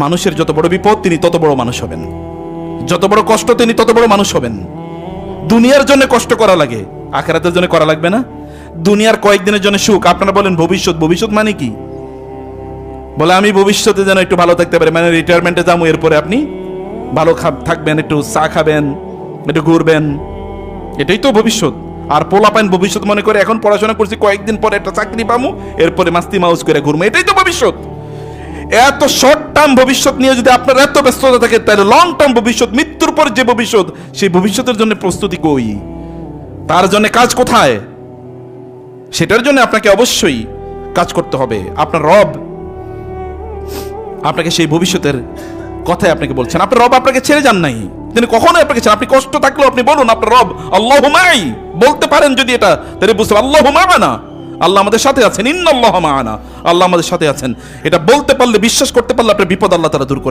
মানুষের যত বড় বিপদ তিনি তত বড় মানুষ হবেন, যত বড় কষ্ট তিনি তত বড় মানুষ হবেন। দুনিয়ার জন্য কষ্ট করা লাগে, আখিরাতের জন্য করা লাগবে না। দুনিয়ার কয়েকদিনের জন্য সুখ, আপনারা বলেন ভবিষ্যৎ, ভবিষ্যৎ মানে কি? বলে আমি ভবিষ্যতে যেন একটু ভালো থাকতে পারি, মানে রিটায়ারমেন্টে যাবো, এরপরে আপনি ভালো থাকবেন, একটু চা খাবেন, একটু ঘুরবেন, এটাই তো ভবিষ্যৎ। আর পোলাপাইন ভবিষ্যৎ মনে করে এখন পড়াশোনা করছি, কয়েকদিন পরে একটা চাকরি পাবো, এরপরে মাস্তি মাউজ করে ঘুরবো, এটাই তো ভবিষ্যৎ। এত শর্ট টার্ম ভবিষ্যৎ নিয়ে যদি আপনার এত ব্যস্ততা থাকে, তাহলে লং টার্ম ভবিষ্যৎ, মৃত্যুর পর যে ভবিষ্যৎ, সেই ভবিষ্যতের জন্য প্রস্তুতি কই? তার জন্য কাজ কোথায়? সেটার জন্য আপনাকে অবশ্যই কাজ করতে হবে। আপনার রব আপনাকে সেই ভবিষ্যতের কথাই আপনাকে বলছেন। আপনার রব আপনাকে ছেড়ে যান নাই, তিনি কখনোই আপনাকে ছেড়ে। আপনি কষ্ট থাকলেও আপনি বলুন আপনার রব আল্লাহু মাই, বলতে পারেন যদি এটা, তাহলে বুঝতে আল্লাহু মা'ানা, আল্লাহ আমাদের সাথে আছেন, ইন্নাল্লাহা মা'ানা, আল্লাহ আমাদের সাথে আছেন। এটা বলতে পারলে, বিশ্বাস করতে পারলে আপনার বিপদ আল্লাহ তাআলা দূর করে